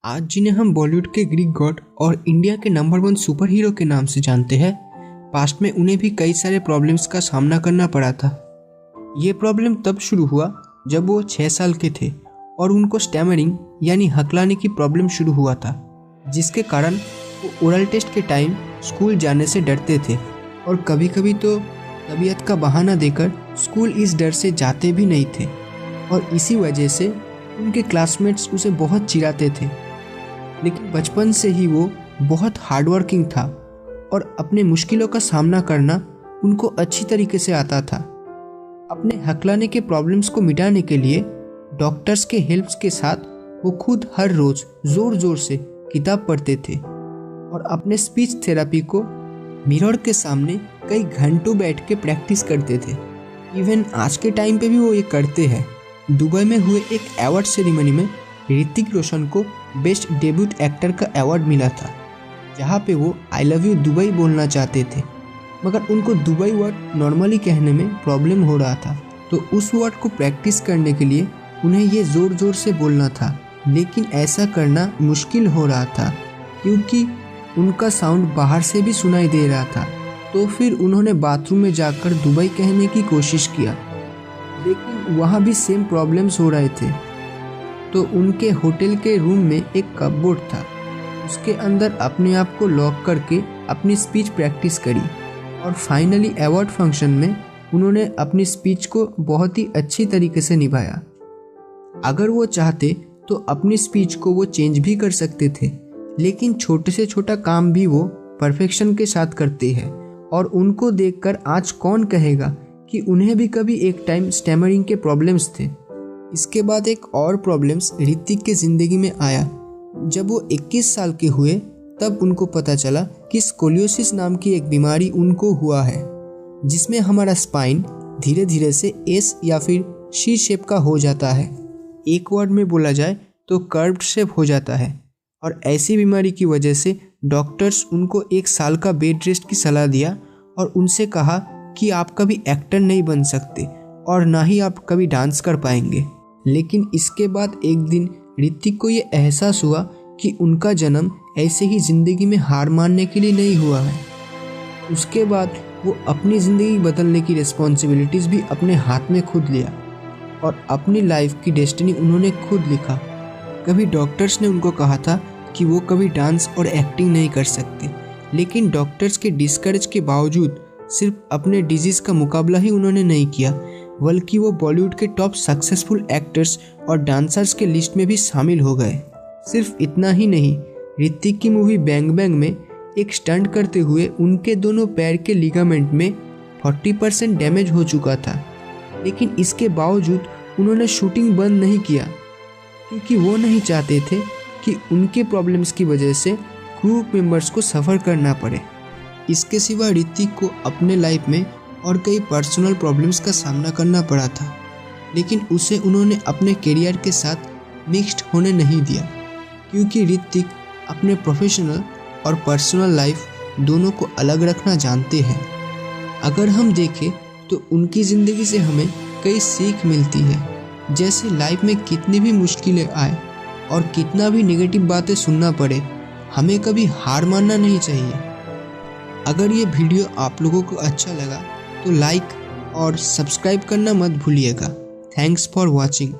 आज जिन्हें हम बॉलीवुड के ग्रीक गॉड और इंडिया के नंबर 1 सुपर हीरो के नाम से जानते हैं, पास्ट में उन्हें भी कई सारे प्रॉब्लम्स का सामना करना पड़ा था। ये प्रॉब्लम तब शुरू हुआ जब वो 6 साल के थे और उनको स्टैमरिंग यानी हकलाने की प्रॉब्लम शुरू हुआ था, जिसके कारण वो ओरल टेस्ट के टाइम स्कूल जाने से डरते थे और कभी कभी तो तबीयत का बहाना देकर स्कूल इस डर से जाते भी नहीं थे और इसी वजह से उनके क्लासमेट्स उसे बहुत चिढ़ाते थे। लेकिन बचपन से ही वो बहुत हार्डवर्किंग था और अपने मुश्किलों का सामना करना उनको अच्छी तरीके से आता था। अपने हकलाने के प्रॉब्लम्स को मिटाने के लिए डॉक्टर्स के हेल्प के साथ वो खुद हर रोज जोर जोर से किताब पढ़ते थे और अपने स्पीच थेरेपी को मिरर के सामने कई घंटों बैठ के प्रैक्टिस करते थे। इवन आज के टाइम पे भी वो ये करते हैं। दुबई में हुए एक अवार्ड सेरेमनी में ऋतिक रोशन को बेस्ट डेब्यूट एक्टर का अवार्ड मिला था, जहाँ पे वो आई लव यू दुबई बोलना चाहते थे, मगर उनको दुबई वर्ड नॉर्मली कहने में प्रॉब्लम हो रहा था। तो उस वर्ड को प्रैक्टिस करने के लिए उन्हें ये ज़ोर ज़ोर से बोलना था, लेकिन ऐसा करना मुश्किल हो रहा था क्योंकि उनका साउंड बाहर से भी सुनाई दे रहा था। तो फिर उन्होंने बाथरूम में जाकर दुबई कहने की कोशिश किया, लेकिन वहाँ भी सेम प्रॉब्लम्स हो रहे थे। तो उनके होटल के रूम में एक कपबोर्ड था, उसके अंदर अपने आप को लॉक करके अपनी स्पीच प्रैक्टिस करी और फाइनली अवार्ड फंक्शन में उन्होंने अपनी स्पीच को बहुत ही अच्छी तरीके से निभाया। अगर वो चाहते तो अपनी स्पीच को वो चेंज भी कर सकते थे, लेकिन छोटे से छोटा काम भी वो परफेक्शन के साथ करते हैं और उनको देखकर आज कौन कहेगा कि उन्हें भी कभी एक टाइम स्टैमरिंग के प्रॉब्लम्स थे। इसके बाद एक और प्रॉब्लम्स ऋतिक के ज़िंदगी में आया। जब वो 21 साल के हुए तब उनको पता चला कि स्कोलियोसिस नाम की एक बीमारी उनको हुआ है, जिसमें हमारा स्पाइन धीरे धीरे से एस या फिर सी शेप का हो जाता है। एक वर्ड में बोला जाए तो कर्व्ड शेप हो जाता है और ऐसी बीमारी की वजह से डॉक्टर्स उनको 1 साल का बेड रेस्ट की सलाह दिया और उनसे कहा कि आप कभी एक्टर नहीं बन सकते और ना ही आप कभी डांस कर पाएंगे। लेकिन इसके बाद एक दिन ऋतिक को ये एहसास हुआ कि उनका जन्म ऐसे ही ज़िंदगी में हार मानने के लिए नहीं हुआ है। उसके बाद वो अपनी ज़िंदगी बदलने की रिस्पॉन्सिबिलिटीज़ भी अपने हाथ में खुद लिया और अपनी लाइफ की डेस्टिनी उन्होंने खुद लिखा। कभी डॉक्टर्स ने उनको कहा था कि वो कभी डांस और एक्टिंग नहीं कर सकते, लेकिन डॉक्टर्स के डिस्करेज के बावजूद सिर्फ अपने डिजीज़ का मुकाबला ही उन्होंने नहीं किया, बल्कि वो बॉलीवुड के टॉप सक्सेसफुल एक्टर्स और डांसर्स के लिस्ट में भी शामिल हो गए। सिर्फ इतना ही नहीं, ऋतिक की मूवी बैंग बैंग में एक स्टंट करते हुए उनके दोनों पैर के लिगामेंट में 40% डैमेज हो चुका था, लेकिन इसके बावजूद उन्होंने शूटिंग बंद नहीं किया क्योंकि वो नहीं चाहते थे कि उनके प्रॉब्लम्स की वजह से ग्रुप मेंबर्स को सफ़र करना पड़े। इसके सिवा ऋतिक को अपने लाइफ में और कई पर्सनल प्रॉब्लम्स का सामना करना पड़ा था, लेकिन उसे उन्होंने अपने करियर के साथ मिक्स्ड होने नहीं दिया क्योंकि ऋतिक अपने प्रोफेशनल और पर्सनल लाइफ दोनों को अलग रखना जानते हैं। अगर हम देखें तो उनकी ज़िंदगी से हमें कई सीख मिलती है, जैसे लाइफ में कितनी भी मुश्किलें आए और कितना भी नेगेटिव बातें सुनना पड़े, हमें कभी हार मानना नहीं चाहिए। अगर ये वीडियो आप लोगों को अच्छा लगा तो लाइक और सब्सक्राइब करना मत भूलिएगा। Thanks for watching.